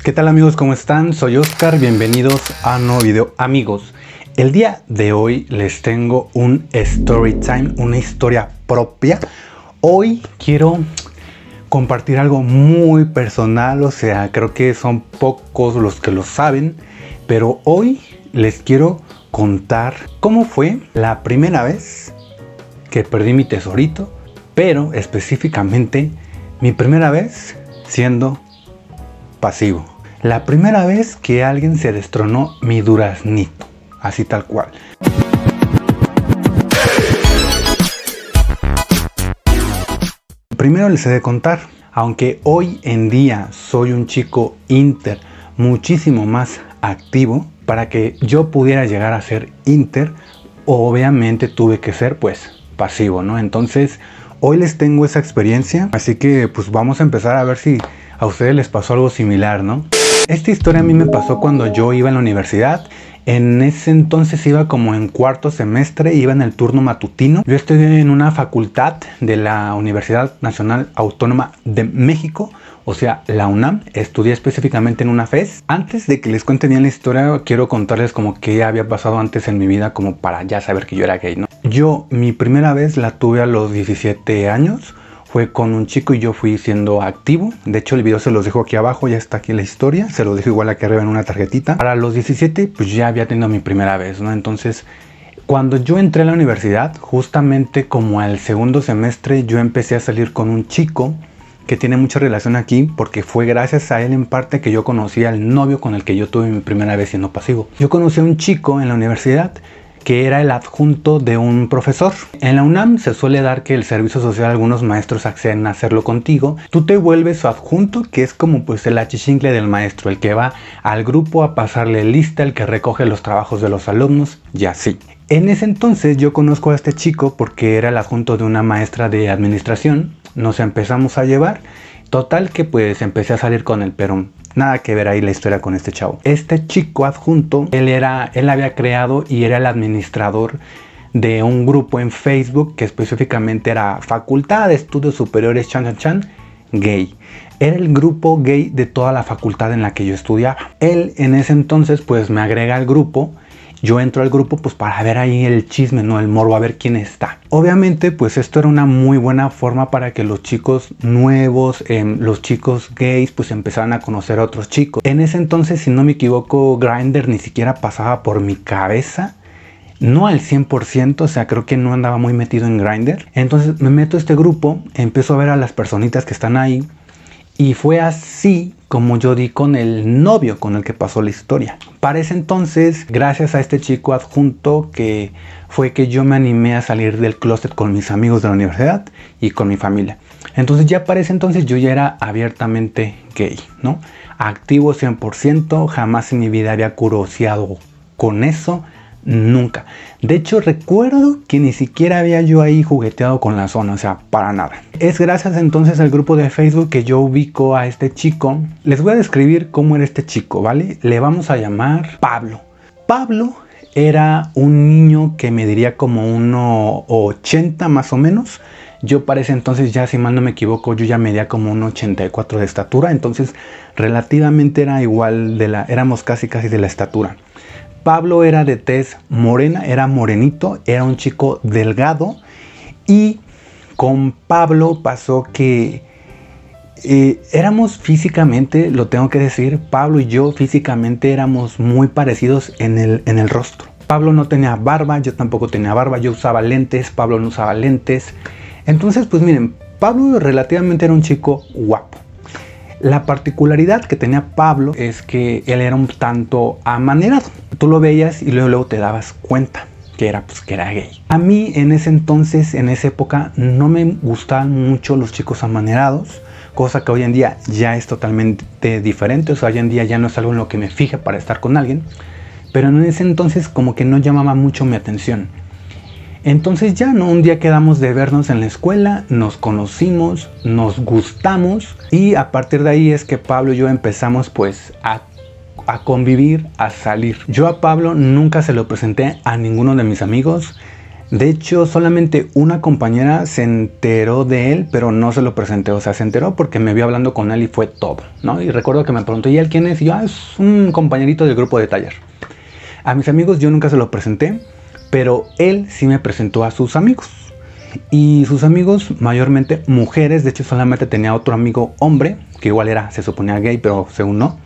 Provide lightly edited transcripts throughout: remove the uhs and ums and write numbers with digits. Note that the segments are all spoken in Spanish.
¿Qué tal amigos? ¿Cómo están? Soy Oscar, bienvenidos a un nuevo video. Amigos, el día de hoy les tengo un story time, una historia propia. Hoy quiero compartir algo muy personal, o sea, creo que son pocos los que lo saben, pero hoy les quiero contar cómo fue la primera vez que perdí mi tesorito, pero específicamente mi primera vez siendo pasivo. La primera vez que alguien se destronó mi duraznito, así tal cual. Primero les he de contar, aunque hoy en día soy un chico inter muchísimo más activo, para que yo pudiera llegar a ser inter, obviamente tuve que ser pues pasivo, ¿no? Entonces hoy les tengo esa experiencia, así que pues vamos a empezar a ver si a ustedes les pasó algo similar, ¿no? Esta historia a mí me pasó cuando yo iba en la universidad. En ese entonces iba como en cuarto semestre, iba en el turno matutino. Yo estudié en una facultad de la Universidad Nacional Autónoma de México, o sea, la UNAM. Estudié específicamente en una FES. Antes de que les cuente bien la historia, quiero contarles como qué había pasado antes en mi vida, como para ya saber que yo era gay, ¿no? Yo, mi primera vez la tuve a los 17 años. Fue con un chico y yo fui siendo activo. De hecho, el video se los dejo aquí abajo, ya está aquí la historia. Se los dejo igual aquí arriba en una tarjetita. Para los 17, pues ya había tenido mi primera vez, ¿no? Entonces, cuando yo entré a la universidad, justamente como al segundo semestre, yo empecé a salir con un chico que tiene mucha relación aquí, porque fue gracias a él en parte que yo conocí al novio con el que yo tuve mi primera vez siendo pasivo. Yo conocí a un chico en la universidad que era el adjunto de un profesor. En la UNAM se suele dar que el servicio social, algunos maestros acceden a hacerlo contigo. Tú te vuelves su adjunto, que es como pues el achichincle del maestro, el que va al grupo a pasarle lista, el que recoge los trabajos de los alumnos y así. En ese entonces yo conozco a este chico porque era el adjunto de una maestra de administración. Nos empezamos a llevar. Total que pues empecé a salir con él, pero nada que ver ahí la historia con este chavo. Este chico adjunto, él había creado y era el administrador de un grupo en Facebook que específicamente era Facultad de Estudios Superiores Gay. Era el grupo gay de toda la facultad en la que yo estudiaba. Él en ese entonces pues me agrega al grupo. Yo entro al grupo pues para ver ahí el chisme, ¿no? El morbo, a ver quién está. Obviamente pues esto era una muy buena forma para que los chicos nuevos, los chicos gays pues empezaran a conocer a otros chicos. En ese entonces, si no me equivoco, Grindr ni siquiera pasaba por mi cabeza. No al 100%, o sea, creo que no andaba muy metido en Grindr. Entonces me meto a este grupo, empiezo a ver a las personitas que están ahí. Y fue así como yo di con el novio con el que pasó la historia. Para ese entonces, gracias a este chico adjunto, que fue que yo me animé a salir del closet con mis amigos de la universidad y con mi familia. Entonces ya para ese entonces yo ya era abiertamente gay, ¿no? Activo 100%, jamás en mi vida había curioseado con eso. Nunca. De hecho, recuerdo que ni siquiera había yo ahí jugueteado con la zona, o sea, para nada. Es gracias entonces al grupo de Facebook que yo ubico a este chico. Les voy a describir cómo era este chico, ¿vale? Le vamos a llamar Pablo. Pablo era un niño que mediría como 1,80 más o menos. Yo para ese entonces, ya si mal no me equivoco, yo ya medía como 1,84 de estatura. Entonces, relativamente era igual, éramos casi de la estatura. Pablo era de tez morena, era morenito, era un chico delgado. Y con Pablo pasó que éramos físicamente, lo tengo que decir, Pablo y yo físicamente éramos muy parecidos en el rostro. Pablo no tenía barba, yo tampoco tenía barba, yo usaba lentes, Pablo no usaba lentes. Entonces pues miren, Pablo relativamente era un chico guapo. La particularidad que tenía Pablo es que él era un tanto amanerado. Tú lo veías y luego te dabas cuenta que era gay. A mí en ese entonces, en esa época, no me gustaban mucho los chicos amanerados, cosa que hoy en día ya es totalmente diferente. O sea, hoy en día ya no es algo en lo que me fije para estar con alguien, pero en ese entonces como que no llamaba mucho mi atención. Entonces ya, ¿no? Un día quedamos de vernos en la escuela, nos conocimos, nos gustamos y a partir de ahí es que Pablo y yo empezamos pues a convivir, a salir. Yo a Pablo nunca se lo presenté a ninguno de mis amigos. De hecho, solamente una compañera se enteró de él, pero no se lo presenté. O sea, se enteró porque me vio hablando con él y fue todo, ¿no? Y recuerdo que me preguntó, ¿y él quién es? Y yo, es un compañerito del grupo de taller. A mis amigos yo nunca se lo presenté, pero él sí me presentó a sus amigos. Y sus amigos, mayormente mujeres. De hecho, solamente tenía otro amigo hombre, que igual era, se suponía gay, pero según no.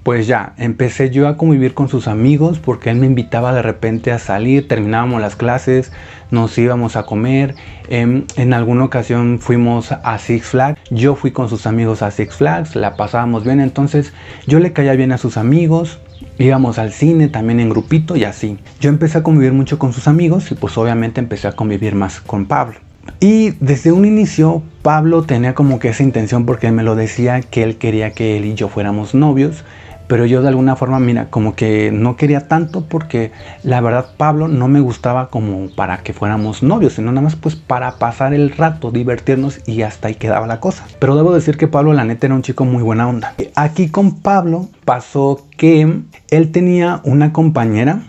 Pues ya, empecé yo a convivir con sus amigos porque él me invitaba de repente a salir, terminábamos las clases, nos íbamos a comer, en alguna ocasión fuimos a Six Flags, yo fui con sus amigos a Six Flags, la pasábamos bien, entonces yo le caía bien a sus amigos, íbamos al cine también en grupito y así. Yo empecé a convivir mucho con sus amigos y pues obviamente empecé a convivir más con Pablo. Y desde un inicio Pablo tenía como que esa intención porque él me lo decía que él quería que él y yo fuéramos novios, pero yo de alguna forma, mira, como que no quería tanto porque la verdad Pablo no me gustaba como para que fuéramos novios, sino nada más pues para pasar el rato, divertirnos y hasta ahí quedaba la cosa. Pero debo decir que Pablo la neta era un chico muy buena onda. Aquí con Pablo pasó que él tenía una compañera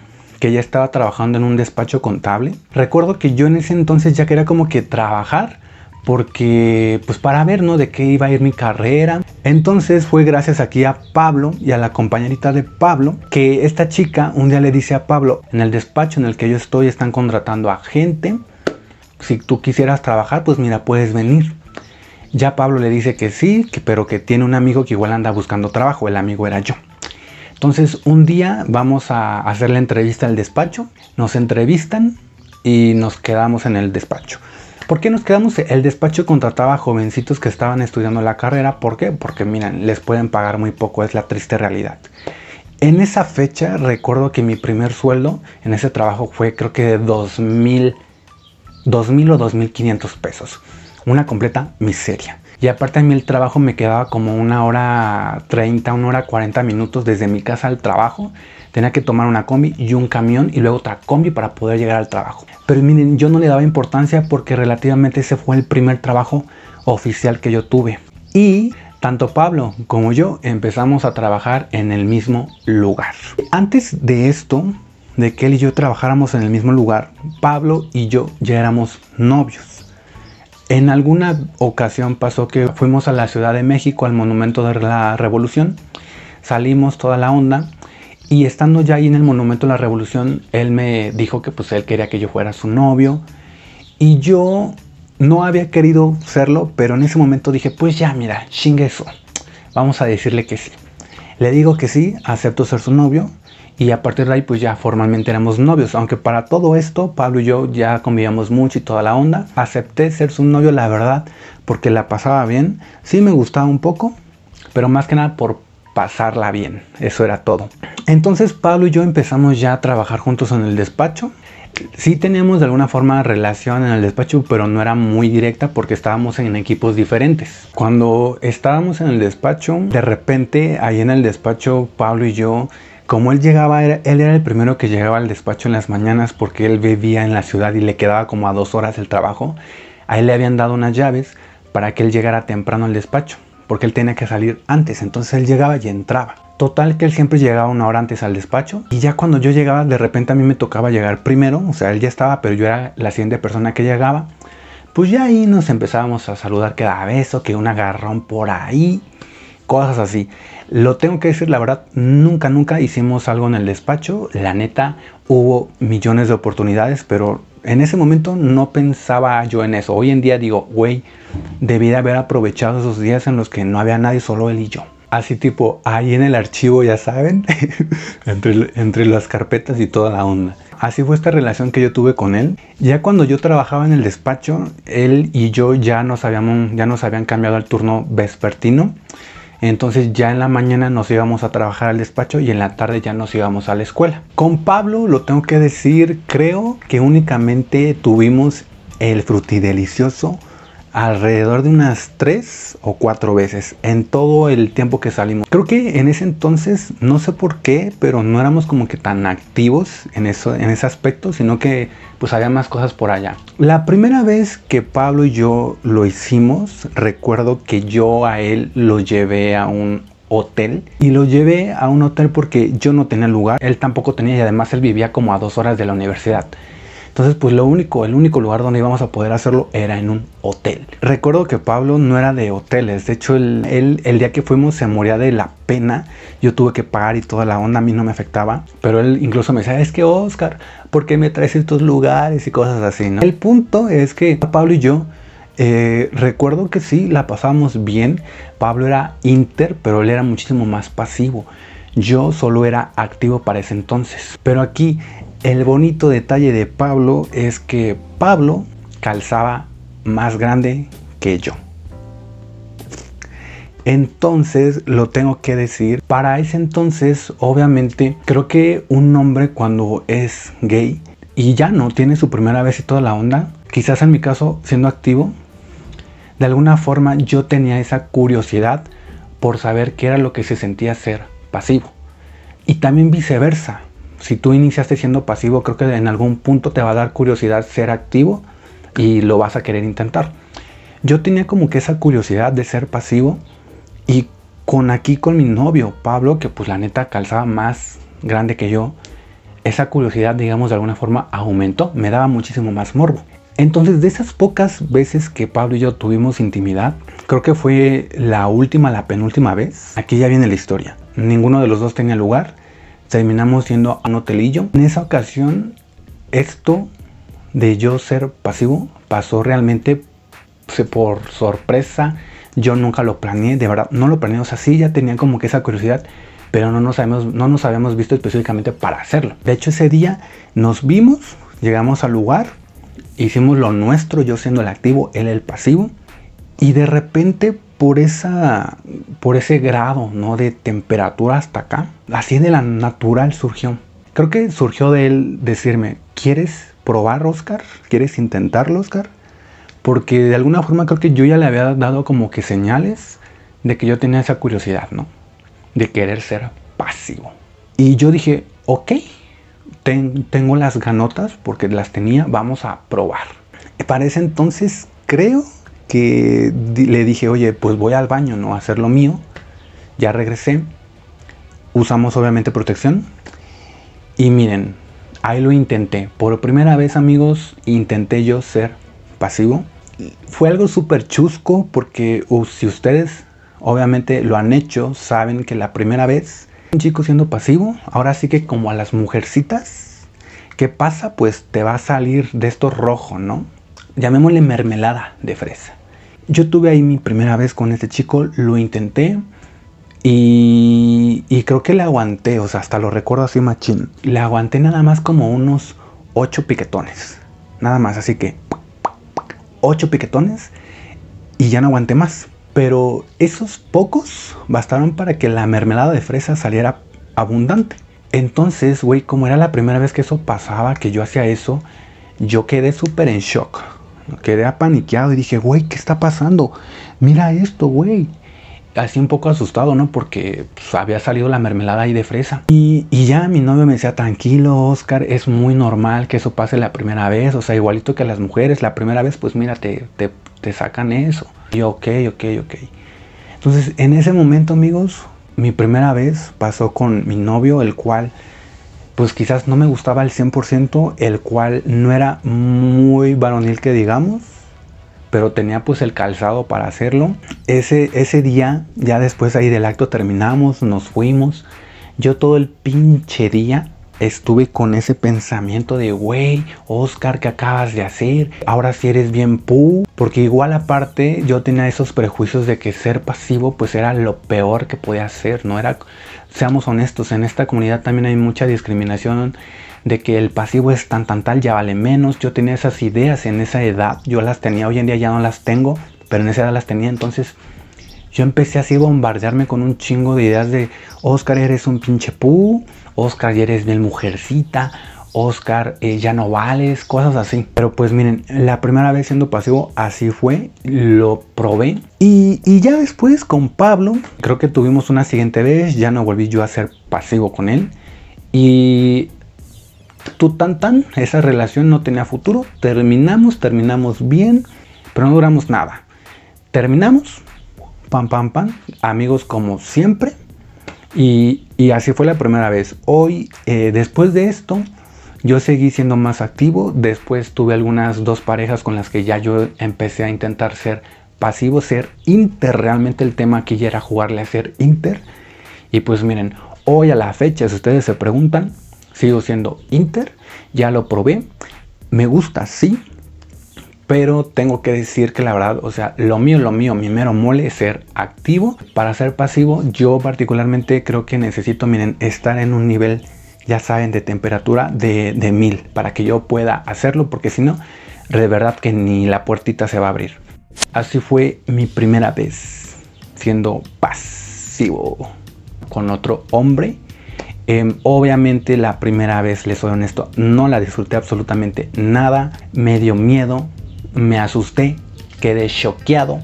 que ya estaba trabajando en un despacho contable. Recuerdo que yo en ese entonces ya quería como que trabajar porque pues para ver, ¿no?, de qué iba a ir mi carrera. Entonces fue gracias aquí a Pablo y a la compañerita de Pablo que esta chica un día le dice a Pablo: en el despacho en el que yo estoy están contratando a gente, si tú quisieras trabajar pues mira, puedes venir. Ya Pablo le dice que sí, pero que tiene un amigo que igual anda buscando trabajo. El amigo era yo. Entonces un día vamos a hacer la entrevista al despacho, nos entrevistan y nos quedamos en el despacho. ¿Por qué nos quedamos? El despacho contrataba a jovencitos que estaban estudiando la carrera. ¿Por qué? Porque miren, les pueden pagar muy poco, es la triste realidad. En esa fecha recuerdo que mi primer sueldo en ese trabajo fue creo que de 2,000 o 2,500 pesos. Una completa miseria. Y aparte a mí el trabajo me quedaba como 1 hora 30, 1 hora 40 minutos desde mi casa al trabajo. Tenía que tomar una combi y un camión y luego otra combi para poder llegar al trabajo. Pero miren, yo no le daba importancia porque relativamente ese fue el primer trabajo oficial que yo tuve. Y tanto Pablo como yo empezamos a trabajar en el mismo lugar. Antes de esto, de que él y yo trabajáramos en el mismo lugar, Pablo y yo ya éramos novios. En alguna ocasión pasó que fuimos a la Ciudad de México, al Monumento de la Revolución. Salimos toda la onda y estando ya ahí en el Monumento de la Revolución, él me dijo que pues él quería que yo fuera su novio. Y yo no había querido serlo, pero en ese momento dije, pues ya mira, chingue eso, vamos a decirle que sí. Le digo que sí, acepto ser su novio. Y a partir de ahí pues ya formalmente éramos novios. Aunque para todo esto Pablo y yo ya convivíamos mucho y toda la onda. Acepté ser su novio, la verdad, porque la pasaba bien. Sí me gustaba un poco, pero más que nada por pasarla bien. Eso era todo. Entonces Pablo y yo empezamos ya a trabajar juntos en el despacho. Sí teníamos de alguna forma relación en el despacho, pero no era muy directa porque estábamos en equipos diferentes. Cuando estábamos en el despacho, de repente ahí en el despacho Pablo y yo, como él era el primero que llegaba al despacho en las mañanas porque él vivía en la ciudad y le quedaba como a 2 horas el trabajo. A él le habían dado unas llaves para que él llegara temprano al despacho porque él tenía que salir antes, entonces él llegaba y entraba. Total que él siempre llegaba 1 hora antes al despacho y ya cuando yo llegaba de repente a mí me tocaba llegar primero. O sea, él ya estaba, pero yo era la siguiente persona que llegaba. Pues ya ahí nos empezábamos a saludar, que da beso, que un agarrón por ahí, cosas así. Lo tengo que decir, la verdad, nunca hicimos algo en el despacho. La neta, hubo millones de oportunidades, pero en ese momento no pensaba yo en eso. Hoy en día digo, güey, debí de haber aprovechado esos días en los que no había nadie, solo él y yo. Así tipo, ahí en el archivo, ya saben, entre las carpetas y toda la onda. Así fue esta relación que yo tuve con él. Ya cuando yo trabajaba en el despacho, él y yo ya nos habían cambiado al turno vespertino. Entonces ya en la mañana nos íbamos a trabajar al despacho y en la tarde ya nos íbamos a la escuela. Con Pablo, lo tengo que decir, creo que únicamente tuvimos el frutidelicioso alrededor de unas 3 o 4 veces en todo el tiempo que salimos. Creo que en ese entonces, no sé por qué, pero no éramos como que tan activos en ese aspecto, sino que pues había más cosas por allá. La primera vez que Pablo y yo lo hicimos, recuerdo que yo a él lo llevé a un hotel. Y lo llevé a un hotel porque yo no tenía lugar, él tampoco tenía, y además él vivía como a 2 horas de la universidad. Entonces pues el único lugar donde íbamos a poder hacerlo era en un hotel. Recuerdo que Pablo no era de hoteles, de hecho el día que fuimos se moría de la pena. Yo tuve que pagar y toda la onda, a mí no me afectaba, pero él incluso me decía, es que Oscar, ¿por qué me traes a estos lugares y cosas así, ¿no? El punto es que Pablo y yo recuerdo que sí, la pasábamos bien. Pablo era Inter, pero él era muchísimo más pasivo. Yo solo era activo para ese entonces. Pero aquí el bonito detalle de Pablo es que Pablo calzaba más grande que yo. Entonces, lo tengo que decir, para ese entonces, obviamente, creo que un hombre cuando es gay y ya no tiene su primera vez y toda la onda, quizás en mi caso, siendo activo, de alguna forma yo tenía esa curiosidad por saber qué era lo que se sentía ser pasivo. Y también viceversa. Si tú iniciaste siendo pasivo, creo que en algún punto te va a dar curiosidad ser activo y lo vas a querer intentar. Yo tenía como que esa curiosidad de ser pasivo y con mi novio, Pablo, que pues la neta calzaba más grande que yo, esa curiosidad, digamos, de alguna forma aumentó, me daba muchísimo más morbo. Entonces, de esas pocas veces que Pablo y yo tuvimos intimidad, creo que fue la penúltima vez. Aquí ya viene la historia. Ninguno de los dos tenía lugar. Terminamos yendo a un hotelillo. En esa ocasión, esto de yo ser pasivo pasó realmente por sorpresa. Yo nunca lo planeé, de verdad, no lo planeé. O sea, sí ya tenía como que esa curiosidad, pero no nos habíamos visto específicamente para hacerlo. De hecho, ese día nos vimos, llegamos al lugar, hicimos lo nuestro, yo siendo el activo, él el pasivo, y de repente por ese grado, ¿no?, de temperatura hasta acá, así de la natural surgió. Creo que surgió de él decirme, ¿quieres probar, Oscar? ¿Quieres intentarlo, Oscar? Porque de alguna forma creo que yo ya le había dado como que señales de que yo tenía esa curiosidad, ¿no?, de querer ser pasivo. Y yo dije, ok, tengo las ganotas porque las tenía, vamos a probar. Para ese entonces creo que le dije, oye, pues voy al baño, ¿no?, a hacer lo mío. Ya regresé, usamos obviamente protección y miren, ahí lo intenté. Por primera vez, amigos, intenté yo ser pasivo. Fue algo súper chusco porque si ustedes obviamente lo han hecho, saben que la primera vez un chico siendo pasivo, ahora sí que como a las mujercitas, ¿qué pasa? Pues te va a salir de esto rojo, ¿no? Llamémosle mermelada de fresa. Yo tuve ahí mi primera vez con este chico, lo intenté y creo que le aguanté, o sea, hasta lo recuerdo así machín. Le aguanté nada más como unos 8 piquetones, nada más, así que 8 piquetones y ya no aguanté más. Pero esos pocos bastaron para que la mermelada de fresa saliera abundante. Entonces, güey, como era la primera vez que eso pasaba, que yo hacía eso, yo quedé súper en shock. Quedé apaniqueado y dije, güey, ¿qué está pasando? Mira esto, güey. Así un poco asustado, ¿no? Porque pues, había salido la mermelada ahí de fresa. Y ya mi novio me decía, tranquilo, Oscar, es muy normal que eso pase la primera vez. O sea, igualito que a las mujeres, la primera vez, pues mira, te sacan eso. Y yo, ok. Entonces, en ese momento, amigos, mi primera vez pasó con mi novio, el cual, pues quizás no me gustaba al 100%, el cual no era muy varonil que digamos, pero tenía pues el calzado para hacerlo. Ese día, ya después ahí del acto terminamos, nos fuimos. Yo todo el pinche día estuve con ese pensamiento de, güey, Oscar, ¿qué acabas de hacer? Ahora sí eres bien pu. Porque igual aparte yo tenía esos prejuicios de que ser pasivo pues era lo peor que podía hacer, ¿no? Seamos honestos, en esta comunidad también hay mucha discriminación de que el pasivo es tan tal, ya vale menos. Yo tenía esas ideas en esa edad, yo las tenía, hoy en día ya no las tengo, pero en esa edad las tenía. Entonces yo empecé así a bombardearme con un chingo de ideas de, Oscar, eres un pinche pu, Oscar, ya eres bien mujercita, Oscar, ya no vales, cosas así. Pero pues miren, la primera vez siendo pasivo así fue, lo probé. Y ya después con Pablo, creo que tuvimos una siguiente vez, ya no volví yo a ser pasivo con él. Y esa relación no tenía futuro. Terminamos bien, pero no duramos nada. Terminamos, pam, amigos como siempre. Y así fue la primera vez. Hoy, después de esto, Yo seguí siendo más activo, después tuve algunas 2 parejas con las que ya yo empecé a intentar ser pasivo, ser inter. Realmente el tema aquí ya era jugarle a ser inter. Y pues miren, hoy a la fecha, si ustedes se preguntan, sigo siendo inter, ya lo probé, me gusta, sí, pero tengo que decir que la verdad, o sea, lo mío, mi mero mole es ser activo. Para ser pasivo, yo particularmente creo que necesito, miren, estar en un nivel, ya saben, de temperatura de 1000 para que yo pueda hacerlo, porque si no, de verdad que ni la puertita se va a abrir. Así fue mi primera vez siendo pasivo con otro hombre. Obviamente la primera vez, les soy honesto, no la disfruté absolutamente nada, me dio miedo, me asusté, quedé choqueado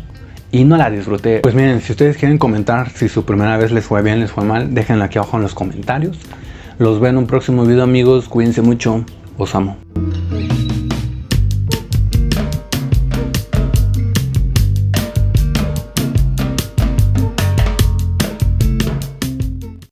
y no la disfruté. Pues miren, si ustedes quieren comentar si su primera vez les fue bien, les fue mal, déjenlo aquí abajo en los comentarios. Los veo en un próximo video, amigos, cuídense mucho, os amo.